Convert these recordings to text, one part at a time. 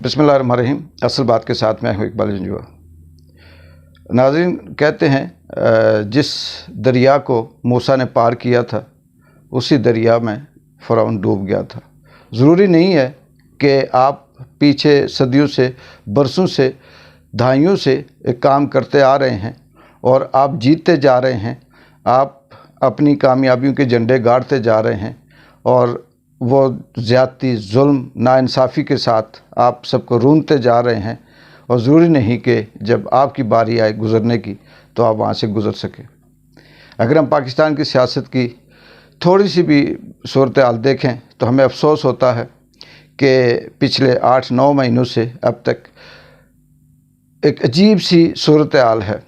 बिस्मिल्लाहिर्रहमानिर्रहीम। असल बात के साथ मैं हूँ इकबाल जंजुआ। नाज़रीन, कहते हैं जिस दरिया को मूसा ने पार किया था उसी दरिया में फ़िरौन डूब गया था। ज़रूरी नहीं है कि आप पीछे सदियों से, बरसों से, दहाइयों से एक काम करते आ रहे हैं और आप जीतते जा रहे हैं, आप अपनी कामयाबियों के झंडे गाड़ते जा रहे हैं और वो ज़्यादती, जुल्म, नाइंसाफ़ी के साथ आप सबको रूंधते जा रहे हैं। और ज़रूरी नहीं कि जब आपकी बारी आए गुज़रने की तो आप वहाँ से गुज़र सकें। अगर हम पाकिस्तान की सियासत की थोड़ी सी भी सूरत हाल देखें तो हमें अफसोस होता है कि पिछले 8-9 महीनों से अब तक एक अजीब सी सूरत हाल है।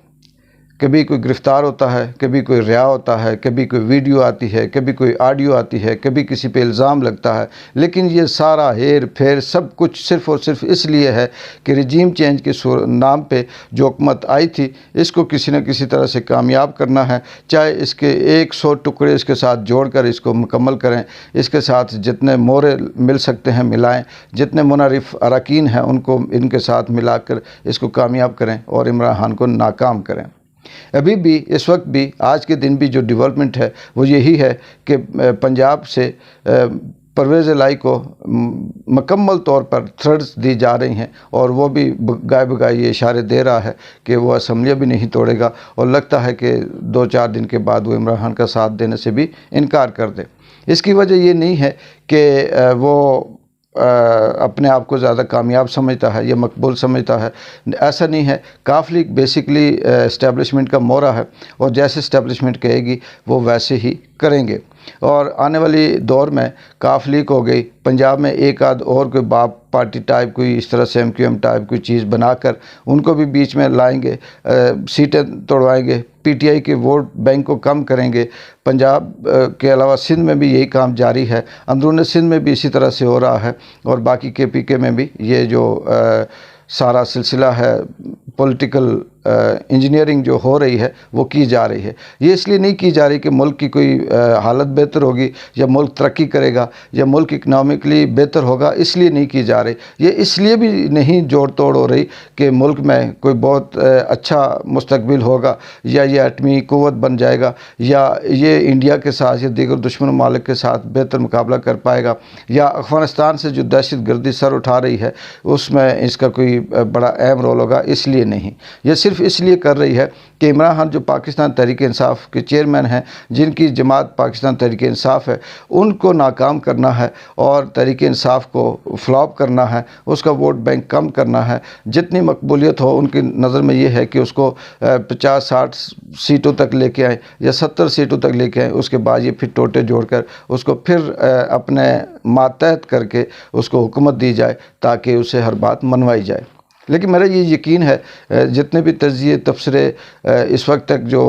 कभी कोई गिरफ़्तार होता है, कभी कोई रिहा होता है, कभी कोई वीडियो आती है, कभी कोई ऑडियो आती है, कभी किसी पे इल्ज़ाम लगता है। लेकिन ये सारा हेर फेर सब कुछ सिर्फ़ और सिर्फ इसलिए है कि रिजीम चेंज के नाम पे जो हुकूमत आई थी इसको किसी न किसी तरह से कामयाब करना है। चाहे इसके 100 टुकड़े इसके साथ जोड़कर इसको मुकम्मल करें, इसके साथ जितने मोहरे मिल सकते हैं मिलाएं, जितने मुनरिफ़ अरकान हैं उनको इनके साथ मिलाकर इसको कामयाब करें और इमरान खान को नाकाम करें। अभी भी, इस वक्त भी, आज के दिन भी जो डेवलपमेंट है वो यही है कि पंजाब से परवेज़ इलाही को मुकम्मल तौर पर थ्रेड्स दी जा रही हैं और वो भी गाय बगाए ये इशारे दे रहा है कि वो असम्बलियाँ भी नहीं तोड़ेगा और लगता है कि 2-4 दिन के बाद वो इमरान खान का साथ देने से भी इनकार कर दे। इसकी वजह ये नहीं है कि वो अपने आप को ज़्यादा कामयाब समझता है या मकबूल समझता है, ऐसा नहीं है। काफ लीग बेसिकली इस्टेब्लिशमेंट का मोहरा है और जैसे इस्टेब्लिशमेंट कहेगी वो वैसे ही करेंगे। और आने वाली दौर में काफ लीग हो गई, पंजाब में एक आध और कोई बाप पार्टी टाइप कोई इस तरह से MQM टाइप कोई चीज़ बनाकर उनको भी बीच में लाएंगे, सीटें तोड़वाएंगे, PTI के वोट बैंक को कम करेंगे। पंजाब के अलावा सिंध में भी यही काम जारी है, अंदरून सिंध में भी इसी तरह से हो रहा है और बाकी KPK में भी ये जो सारा सिलसिला है पॉलिटिकल इंजीनियरिंग जो हो रही है वो की जा रही है। ये इसलिए नहीं की जा रही कि मुल्क की कोई हालत बेहतर होगी या मुल्क तरक्की करेगा या मुल्क इकनॉमिकली बेहतर होगा, इसलिए नहीं की जा रही। ये इसलिए भी नहीं जोड़ तोड़ हो रही कि मुल्क में कोई बहुत अच्छा मुस्तकबिल होगा या ये एटमी क़ुव्वत बन जाएगा या ये इंडिया के साथ या दीगर दुश्मन ममालिक के साथ बेहतर मुकाबला कर पाएगा या अफ़गानिस्तान से जो दहशत गर्दी सर उठा रही है उसमें इसका कोई बड़ा अहम रोल होगा, इसलिए नहीं। ये सिर्फ इसलिए कर रही है कि इमरान खान जो पाकिस्तान तहरीक इंसाफ के चेयरमैन हैं, जिनकी जमात पाकिस्तान तहरीक इंसाफ है, उनको नाकाम करना है और तहरीक इंसाफ को फ्लॉप करना है, उसका वोट बैंक कम करना है। जितनी मकबूलियत हो उनकी नज़र में ये है कि उसको 50-60 सीटों तक लेके आएँ या 70 सीटों तक लेके आएँ, उसके बाद ये फिर टोटे जोड़कर उसको फिर अपने मातहत करके उसको हुकूमत दी जाए ताकि उसे हर बात मनवाई जाए। लेकिन मेरा ये यकीन है जितने भी तज्ज़िये तबसरे इस वक्त तक जो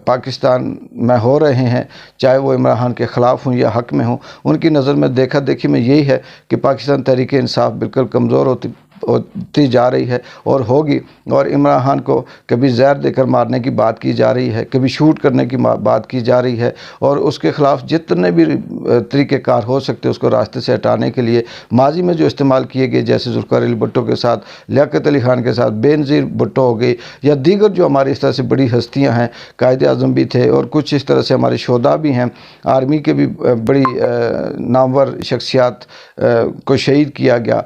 पाकिस्तान में हो रहे हैं, चाहे वो इमरान खान के ख़िलाफ़ हों या हक़ में हों, उनकी नज़र में देखा देखी में यही है कि पाकिस्तान तहरीक इंसाफ बिल्कुल कमज़ोर होती जा रही है और होगी। और इमरान खान को कभी जहर देकर मारने की बात की जा रही है, कभी शूट करने की बात की जा रही है और उसके ख़िलाफ़ जितने भी तरीक़ेकार हो सकते उसको रास्ते से हटाने के लिए माजी में जो इस्तेमाल किए गए, जैसे ज़ुल्फ़िकार अली भुट्टो के साथ, लियाक़त अली ख़ान के साथ बेनज़ीर भुट्टो हो गई या दीगर जो हमारी इस तरह से बड़ी हस्तियाँ हैं, कायद-ए-आज़म भी थे और कुछ इस तरह से हमारे शोधा भी हैं, आर्मी के भी बड़ी नामवर शख्सियात को शहीद किया गया,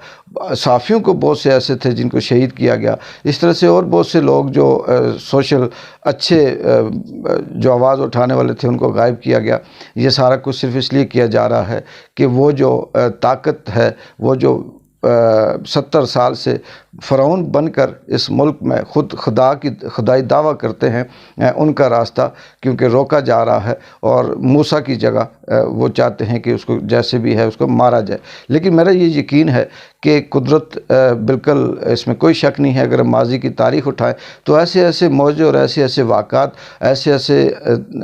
साफ़ियों को बहुत से ऐसे थे जिनको शहीद किया गया, इस तरह से और बहुत से लोग जो सोशल अच्छे जो आवाज़ उठाने वाले थे उनको गायब किया गया। ये सारा कुछ सिर्फ इसलिए किया जा रहा है कि वो जो ताकत है, वो जो 70 साल से फ़िरौन बनकर इस मुल्क में खुदाई दावा करते हैं, उनका रास्ता क्योंकि रोका जा रहा है और मूसा की जगह वो चाहते हैं कि उसको जैसे भी है उसको मारा जाए। लेकिन मेरा ये यकीन है कि कुदरत बिल्कुल इसमें कोई शक नहीं है। अगर हम माजी की तारीख़ उठाएं तो ऐसे ऐसे मौजे और ऐसे ऐसे वाक़ात, ऐसे ऐसे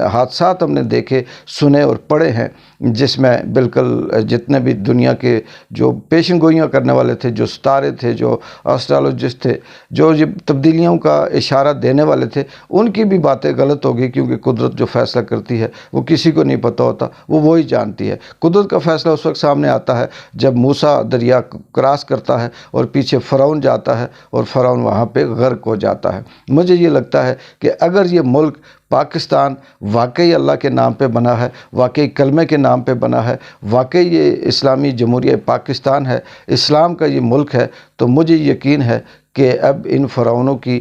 हादसात हमने देखे, सुने और पढ़े हैं जिसमें बिल्कुल जितने भी दुनिया के जो पेशन गोइयाँ करने वाले थे, जो सितारे थे, जो एस्ट्रोलॉजिस्ट थे, जो ये तब्दीलियों का इशारा देने वाले थे, उनकी भी बातें गलत हो गई क्योंकि कुदरत जो फ़ैसला करती है वो किसी को नहीं पता होता। وہ وہی جانتی ہے۔ قدرت کا فیصلہ اس وقت سامنے آتا ہے جب موسیٰ دریا کراس کرتا ہے اور پیچھے فرعون جاتا ہے اور فرعون وہاں پہ غرق ہو جاتا ہے۔ مجھے یہ لگتا ہے کہ اگر یہ ملک پاکستان واقعی اللہ کے نام پہ بنا ہے، واقعی کلمے کے نام پہ بنا ہے، واقعی یہ اسلامی جمہوریہ پاکستان ہے، اسلام کا یہ ملک ہے، تو مجھے یقین ہے کہ اب ان فرعونوں کی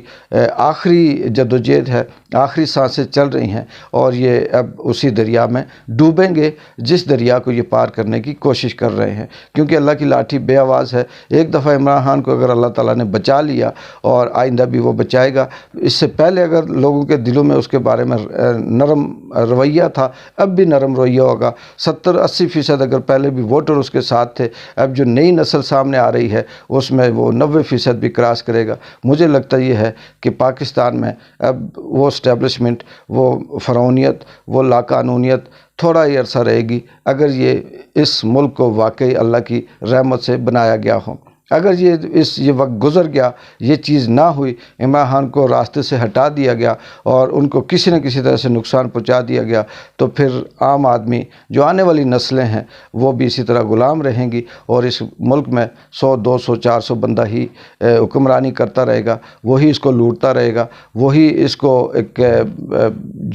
آخری جدوجہد ہے، آخری سانسیں چل رہی ہیں، اور یہ اب اسی دریا میں ڈوبیں گے جس دریا کو یہ پار کرنے کی کوشش کر رہے ہیں، کیونکہ اللہ کی لاٹھی بے آواز ہے۔ ایک دفعہ عمران خان کو اگر اللہ تعالیٰ نے بچا لیا اور آئندہ بھی وہ بچائے گا۔ اس سے پہلے اگر لوگوں کے دلوں میں اس کے بارے میں نرم رویہ تھا، اب بھی نرم رویہ ہوگا۔ 70-80% اگر پہلے بھی ووٹر اس کے ساتھ تھے، اب جو نئی نسل سامنے آ رہی ہے اس میں وہ 90% بھی کراس کرے گا۔ مجھے لگتا یہ ہے کہ پاکستان میں اب وہ اسٹیبلشمنٹ، وہ فرعونیت، وہ لاقانونیت تھوڑا ہی عرصہ رہے گی، اگر یہ اس ملک کو واقعی اللہ کی رحمت سے بنایا گیا ہو۔ اگر یہ وقت گزر گیا، یہ چیز نہ ہوئی، عمران خان کو راستے سے ہٹا دیا گیا اور ان کو کسی نہ کسی طرح سے نقصان پہنچا دیا گیا، تو پھر عام آدمی، جو آنے والی نسلیں ہیں، وہ بھی اسی طرح غلام رہیں گی، اور اس ملک میں 100 200 400 بندہ ہی حکمرانی کرتا رہے گا، وہی اس کو لوٹتا رہے گا، وہی اس کو ایک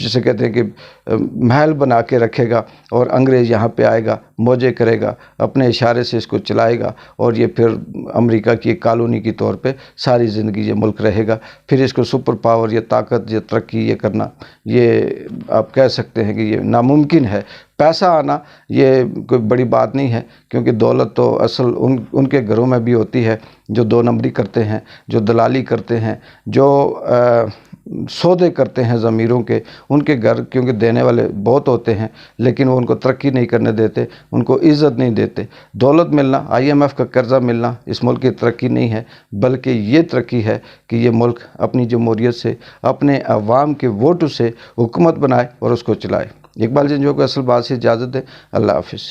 جسے کہتے ہیں کہ محل بنا کے رکھے گا، اور انگریز یہاں پہ آئے گا، موجے کرے گا، اپنے اشارے سے اس کو چلائے گا، اور یہ پھر امریکہ کی ایک کالونی کی طور پہ ساری زندگی یہ ملک رہے گا۔ پھر اس کو سپر پاور یا طاقت یا ترقی یہ کرنا، یہ آپ کہہ سکتے ہیں کہ یہ ناممکن ہے۔ پیسہ آنا یہ کوئی بڑی بات نہیں ہے، کیونکہ دولت تو اصل ان کے گھروں میں بھی ہوتی ہے جو 2 نمبری کرتے ہیں، جو دلالی کرتے ہیں، جو سودے کرتے ہیں ضمیروں کے، ان کے گھر کیونکہ دینے والے بہت ہوتے ہیں، لیکن وہ ان کو ترقی نہیں کرنے دیتے، ان کو عزت نہیں دیتے۔ دولت ملنا، IMF کا قرضہ ملنا اس ملک کی ترقی نہیں ہے، بلکہ یہ ترقی ہے کہ یہ ملک اپنی جمہوریت سے، اپنے عوام کے ووٹوں سے حکومت بنائے اور اس کو چلائے۔ اقبال جنجو کو اصل بات سے اجازت دیں۔ اللہ حافظ۔